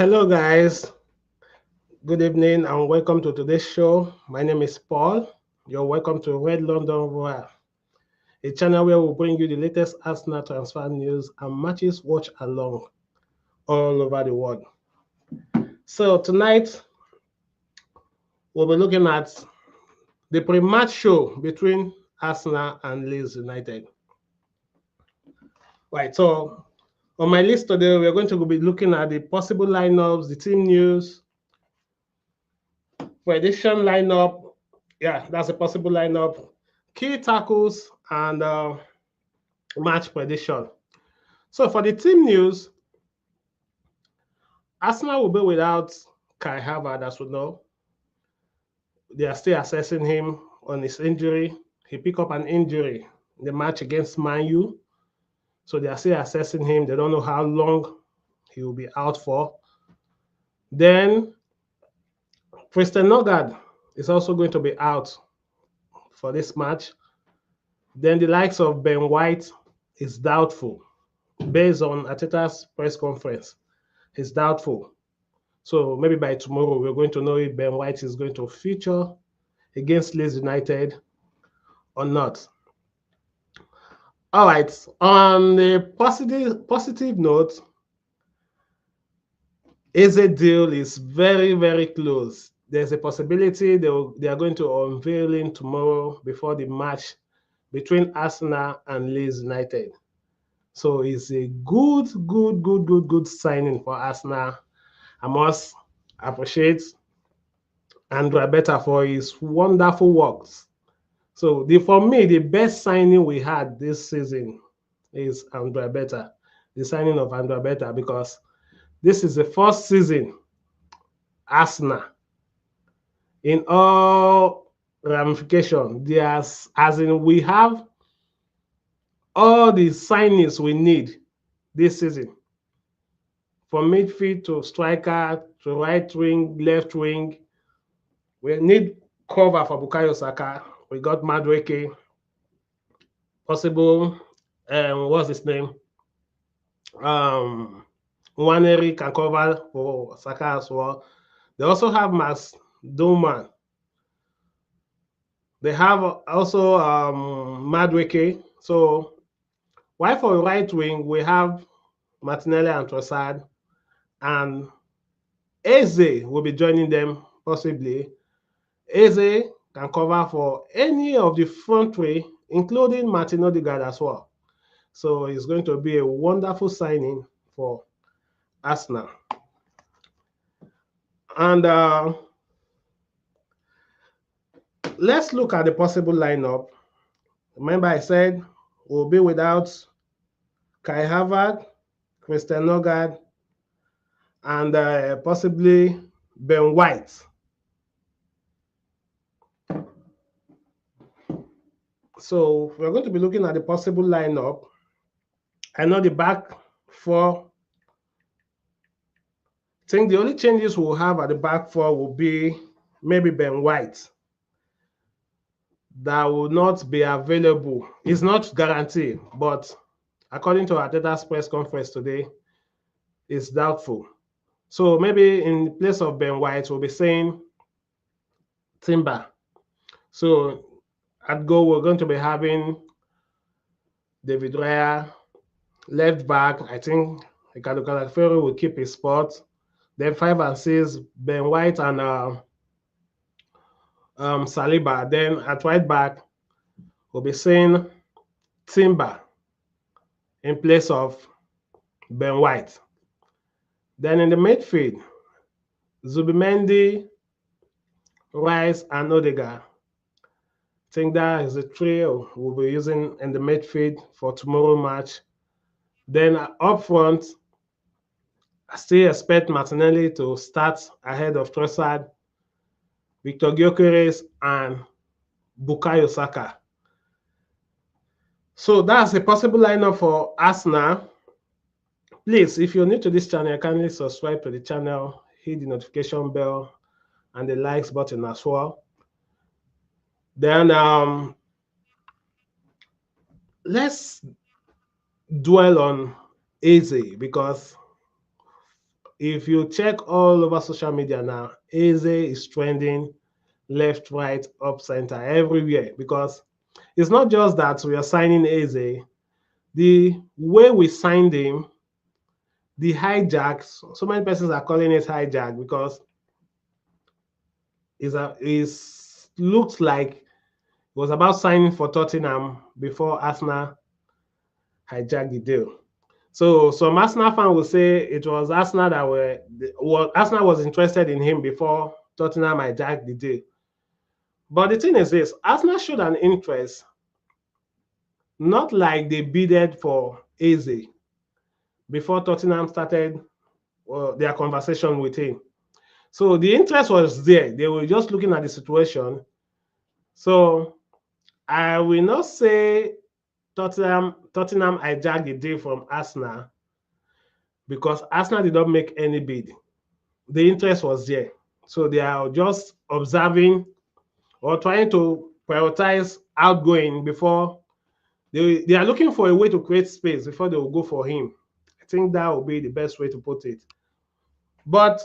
Hello, guys. Good evening and welcome to today's show. My name is Paul. You're welcome to Red London Royal, a channel where we'll bring you the latest Arsenal transfer news and matches watch along all over the world. So, tonight we'll be looking at the pre match show between Arsenal and Leeds United. Right, so on my list today, we're going to be looking at the possible lineups, the team news, prediction lineup. Yeah, that's a possible lineup. Key tackles and match prediction. So for the team news, Arsenal will be without Kai Havertz, as we know. They are still assessing him on his injury. He picked up an injury in the match against Man U. So they are still assessing him. They don't know how long he will be out for. Then Christian Nogard is also going to be out for this match. Then the likes of Ben White is doubtful. Based on Arteta's press conference, he's doubtful. So maybe by tomorrow, we're going to know if Ben White is going to feature against Leeds United or not. All right. On a positive note, Eze deal is very, very close. There's a possibility they are going to unveil him tomorrow before the match between Arsenal and Leeds United. So it's a good signing for Arsenal. I must appreciate Andrea Beta for his wonderful works. So for me, the best signing we had this season is Andrea Beta, the signing of Andrea Beta, because this is the first season Arsenal in all ramifications. As in we have all the signings we need this season. From midfield to striker to right wing, left wing. We need cover for Bukayo Saka. We got Madueke. Possible, what's his name? Nwaneri can cover for Saka as well. They also have Max Duman. They have also Madueke. So, while for right wing, we have Martinelli and Trossard, and Eze will be joining them possibly. Eze can cover for any of the front three, including Martin Odegaard as well. So it's going to be a wonderful signing for Arsenal. And let's look at the possible lineup. Remember, I said we'll be without Kai Havertz, Christian Nogard, and possibly Ben White. So we're going to be looking at the possible lineup. I know the back four. I think the only changes we'll have at the back four will be maybe Ben White. That will not be available. It's not guaranteed, but according to Arteta's press conference today, it's doubtful. So maybe in place of Ben White, we'll be saying Timber. So at goal, we're going to be having David Raya, left back. I think Ricardo Calafero will keep his spot. Then 5 and 6, Ben White and Saliba. Then at right back, we'll be saying Timber in place of Ben White. Then in the midfield, Zubimendi, Rice, and Odegaard. I think that is the trio we'll be using in the midfield for tomorrow match. Then up front, I still expect Martinelli to start ahead of Trossard, Victor Gyökeres, and Bukayo Saka. So that's a possible lineup for Arsenal. Please, if you're new to this channel, kindly subscribe to the channel, hit the notification bell, and the likes button as well. Then let's dwell on Eze, because if you check all over social media now, Eze is trending left, right, up, center, everywhere, because it's not just that we are signing Eze. The way we signed him, the hijack, so many persons are calling it hijack because is looks like it was about signing for Tottenham before Arsenal hijacked the deal. So some Arsenal fan will say it was Arsenal that Arsenal was interested in him before Tottenham hijacked the deal. But the thing is this: Arsenal showed an interest, not like they bidded for Eze before Tottenham started their conversation with him. So the interest was there. They were just looking at the situation. So I will not say Tottenham hijacked the deal from Arsenal because Arsenal did not make any bid. The interest was there. So they are just observing or trying to prioritize outgoing before they are looking for a way to create space before they will go for him. I think that would be the best way to put it. But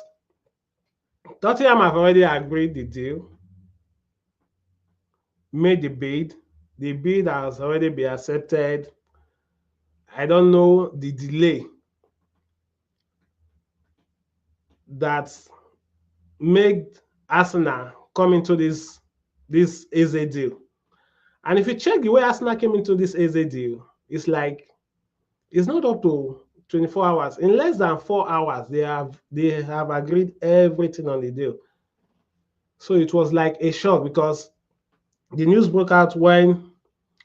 Tottenham have already agreed the deal, made the bid. The bid has already been accepted. I don't know the delay that made Arsenal come into this AZ deal. And if you check the way Arsenal came into this AZ deal, it's like it's not up to 24 hours. In less than 4 hours, they have agreed everything on the deal. So it was like a shock because the news broke out when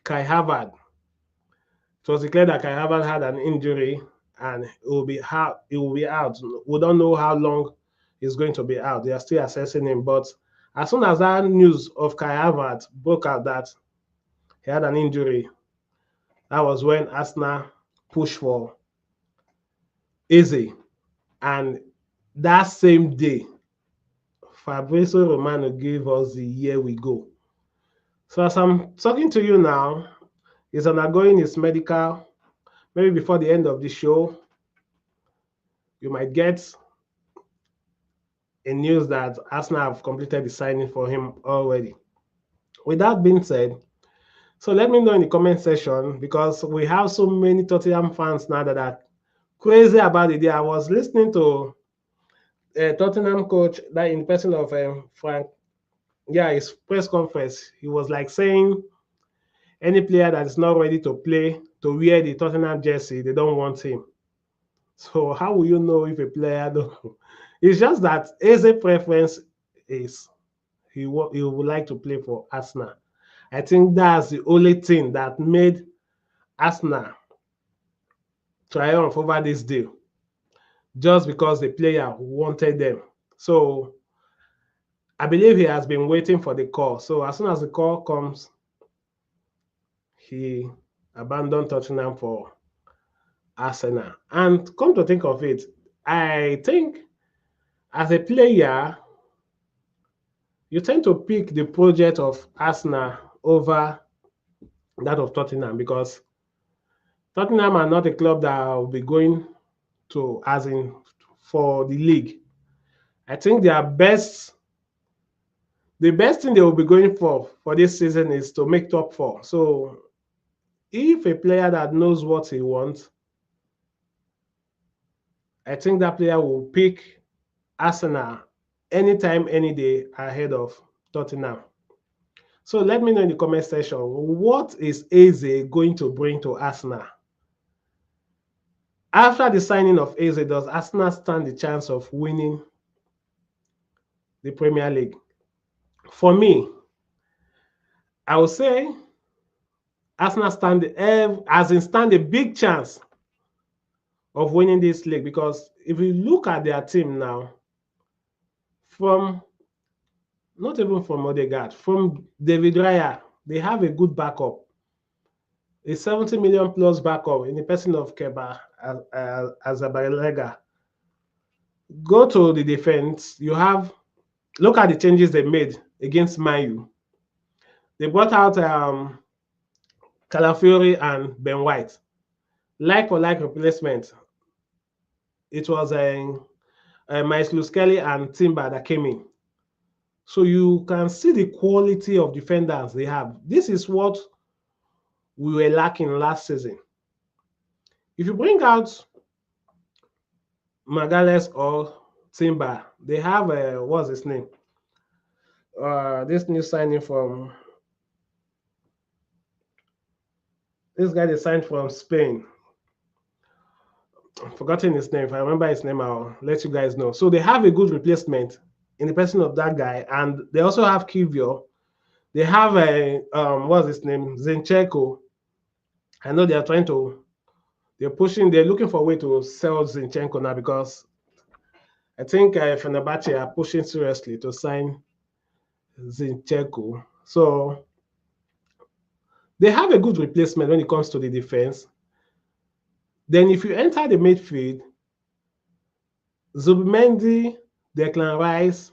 Kai Havertz, it was declared that Kai Havertz had an injury and it will be out. It will be out. We don't know how long he's going to be out. They are still assessing him. But as soon as that news of Kai Havertz broke out that he had an injury, that was when Arsenal pushed for Eze. And that same day, Fabrizio Romano gave us the "here we go." So as I'm talking to you now, he's undergoing his medical. Maybe before the end of the show, you might get a news that Arsenal have completed the signing for him already. With that being said, so let me know in the comment section because we have so many Tottenham fans now that are crazy about it. I was listening to a Tottenham coach that in person of Frank, yeah, his press conference. He was like saying any player that is not ready to play to wear the Tottenham jersey, they don't want him. So how will you know if a player don't? It's just that his preference is he would like to play for Arsenal. I think that's the only thing that made Arsenal triumph over this deal, just because the player wanted them. So I believe he has been waiting for the call. So as soon as the call comes, he abandoned Tottenham for Arsenal. And come to think of it, I think as a player, you tend to pick the project of Arsenal over that of Tottenham because Tottenham are not a club that will be going to, as in, for the league. I think the best thing they will be going for this season is to make top four. So if a player that knows what he wants, I think that player will pick Arsenal anytime, any day ahead of Tottenham. So let me know in the comment section, what is Eze going to bring to Arsenal? After the signing of Eze, does Arsenal stand the chance of winning the Premier League? For me, I would say Arsenal stand a big chance of winning this league because if you look at their team now, from not even from Odegaard, from David Raya, they have a good backup, a 70 million plus backup in the person of Keba Azabalega. Go to the defense, look at the changes they made against Mayu. They brought out Calafiori and Ben White. Like for like replacement. It was Miles Kelly and Timber that came in. So you can see the quality of defenders they have. This is what we were lacking last season. If you bring out Magales or Timber, they have what's his name? This new signing from this guy they signed from Spain. I've forgotten his name. If I remember his name, I'll let you guys know. So they have a good replacement in the person of that guy, and they also have Kivio. They have a what's his name? Zinchenko. I know they are trying to they're looking for a way to sell Zinchenko now because I think Fenerbahce are pushing seriously to sign Zinchenko. So they have a good replacement when it comes to the defense. Then if you enter the midfield, Zubimendi, Declan Rice,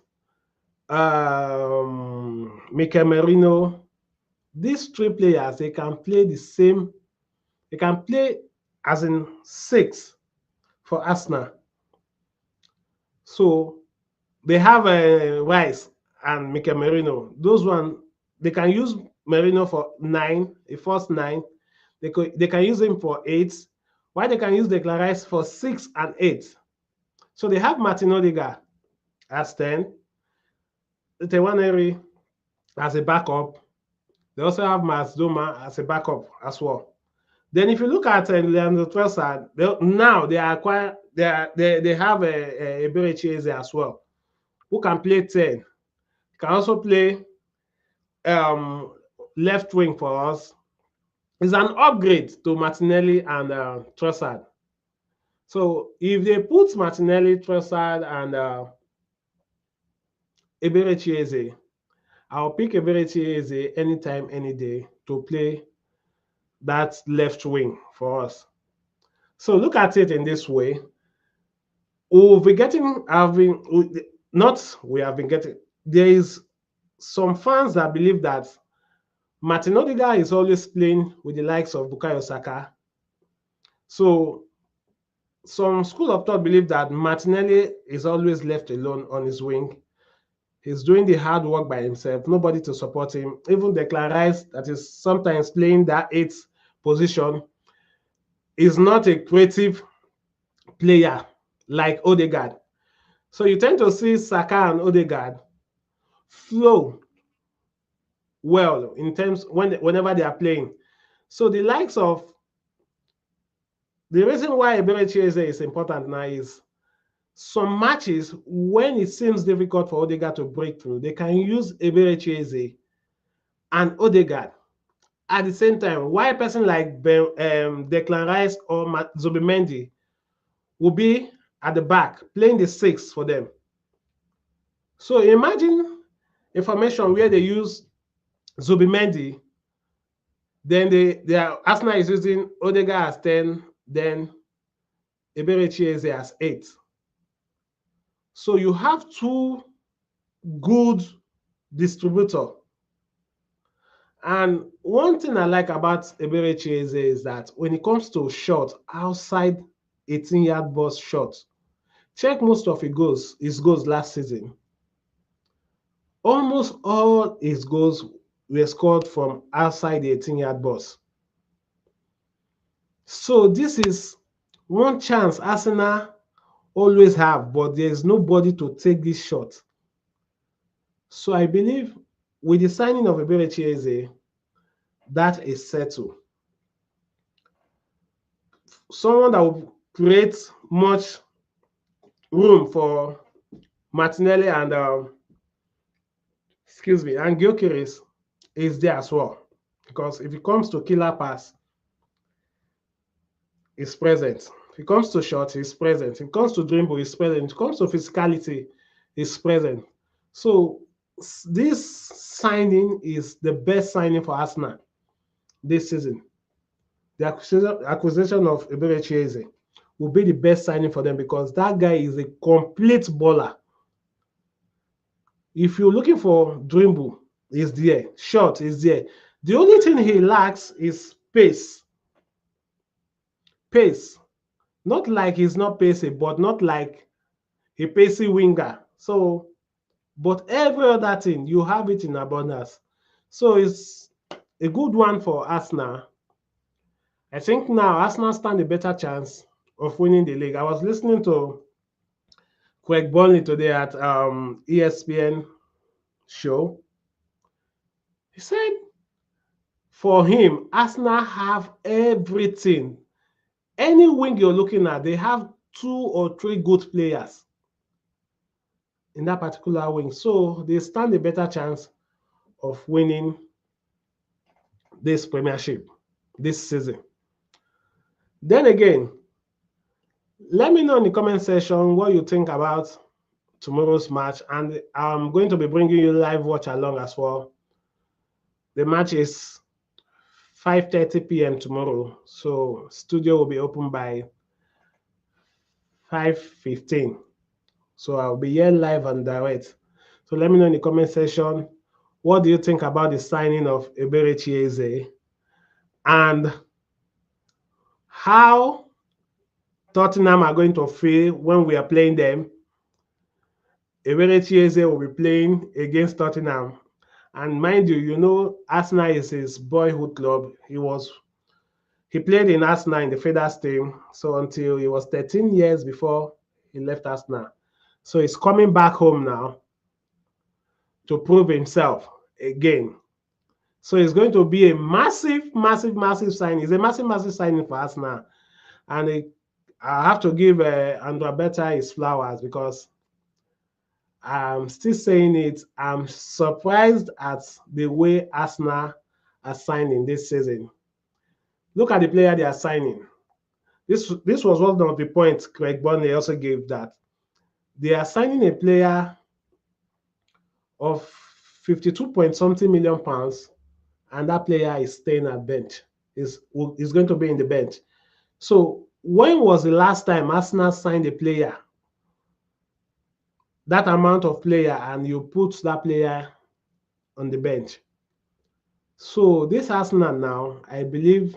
Mikel Merino, these three players, they can play the same, they can play as in 6 for Arsenal. So they have Rice and Mikel Merino. Those one, they can use Merino for 9, a first 9. They can use him for 8. Why they can use Declan Rice for 6 and 8. So they have Martin Odegaard as 10, Tewaneri as a backup. They also have Mazdoma as a backup as well. Then if you look at Leandro Trossard, now they have a Eberechi as well, who can play 10. He can also play left wing for us. It's an upgrade to Martinelli and Trossard. So if they put Martinelli, Trossard, and Eberechi, I'll pick Eberechi anytime, any day to play that left wing for us. So look at it in this way. There is some fans that believe that Martin Odegaard is always playing with the likes of Bukayo Saka. So some school of thought believe that Martinelli is always left alone on his wing. He's doing the hard work by himself, nobody to support him. Even Declan Rice, that is sometimes playing that 8th position, is not a creative player like Odegaard. So you tend to see Saka and Odegaard flow well in terms whenever they are playing. So the reason why Eberechi is important now is some matches when it seems difficult for Odegaard to break through, they can use Eberechi and Odegaard at the same time. Why a person like Declan Rice or Zubimendi will be at the back playing the 6 for them. So imagine a formation where they use Zubimendi, then Arsenal is using Odegaard as 10, then Eberechi as 8. So you have 2 good distributors. And one thing I like about Eberechi is that when it comes to shot outside 18-yard box shot, check most of his goals last season. Almost all his goals were scored from outside the 18-yard box. So this is one chance Arsenal always have, but there is nobody to take this shot. So I believe with the signing of Eberechi, that is settled. Someone that will create much room for Martinelli and and Gyökeres is there as well. Because if it comes to killer pass, he's present. If it comes to shot, he's present. If it comes to dribble, he's present. If it comes to physicality, he's present. So this signing is the best signing for Arsenal this season. The acquisition of Eberechi will be the best signing for them because that guy is a complete baller. If you're looking for dribble, he's there. Shot is there. The only thing he lacks is pace. Pace. Not like he's not pacey, but not like a pacey winger. So, but every other thing, you have it in abundance. So it's a good one for Arsenal. I think now Arsenal stand a better chance of winning the league. I was listening to Craig Burnley today at ESPN show. He said for him, Arsenal have everything. Any wing you're looking at, they have 2 or 3 good players in that particular wing. So they stand a better chance of winning this premiership this season. Then again, let me know in the comment section what you think about tomorrow's match, and I'm going to be bringing you live watch along as well. The match is 5:30 p.m. tomorrow, so studio will be open by 5:15. So I'll be here live and direct. So let me know in the comment section what do you think about the signing of Eberechi Eze, and how Tottenham are going to feel when we are playing them. Eberechi Eze will be playing against Tottenham. And mind you, Arsenal is his boyhood club. He played in Arsenal in the Feathers team, so until he was 13 years before he left Arsenal. So he's coming back home now to prove himself again. So it's going to be a massive, massive, massive signing. It's a massive, massive signing for Arsenal. And I have to give Andrea Beta his flowers, because I'm still saying it. I'm surprised at the way Arsenal are signing this season. Look at the player they are signing. This was one of the points Craig Burnley also gave, that they are signing a player of 52 point something million pounds, and that player is staying at bench. Is going to be in the bench. So when was the last time Arsenal signed a player, that amount of player, and you put that player on the bench? So this Arsenal now, I believe,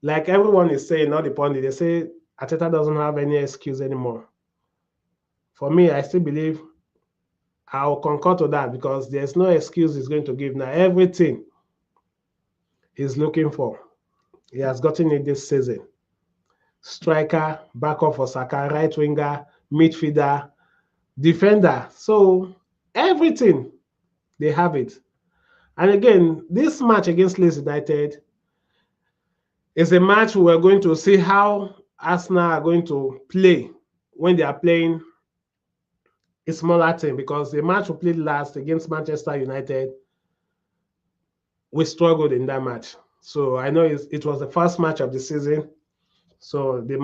like everyone is saying, not the pundit, they say Arteta doesn't have any excuse anymore. For me, I still believe I'll concur to that, because there's no excuse he's going to give now. Everything he's looking for, he has gotten it this season. Striker, backup for Saka, right winger, midfielder, defender. So everything, they have it. And again, this match against Leeds United is a match we're going to see how Arsenal are going to play when they are playing a smaller team, because the match we played last against Manchester United, we struggled in that match. So I know it was the first match of the season. So the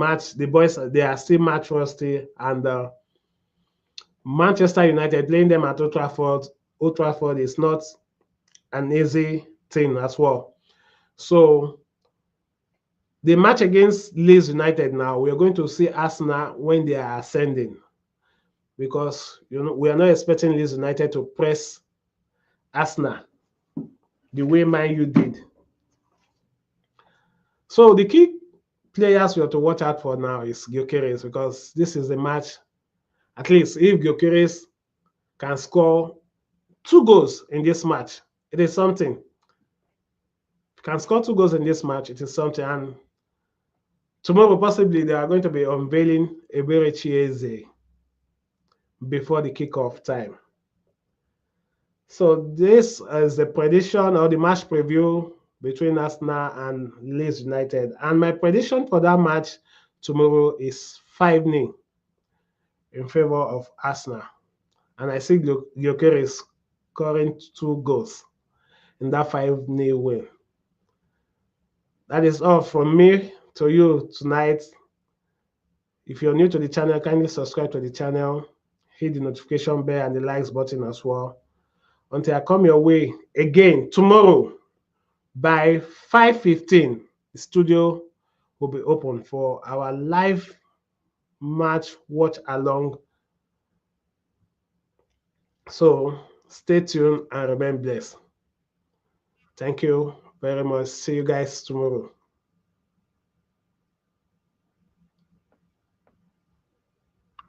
boys, they are still match rusty, and Manchester United playing them at Old Trafford. Old Trafford is not an easy thing as well. So the match against Leeds United now, we are going to see Arsenal when they are ascending, because we are not expecting Leeds United to press Arsenal the way Man U did. So the key players we have to watch out for now is Gyökeres, because this is a match. At least if Gyökeres can score 2 goals in this match, it is something. If he can score 2 goals in this match, it is something. And tomorrow, possibly, they are going to be unveiling Eberechi Eze before the kickoff time. So this is the prediction or the match preview between Arsenal and Leeds United. And my prediction for that match tomorrow is 5-0 in favor of Arsenal. And I see Gyökeres scoring 2 goals in that 5-0 win. That is all from me to you tonight. If you're new to the channel, kindly subscribe to the channel, hit the notification bell and the likes button as well. Until I come your way again tomorrow by 5:15, the studio will be open for our live match watch along. So stay tuned and remain blessed. Thank you very much. See you guys tomorrow.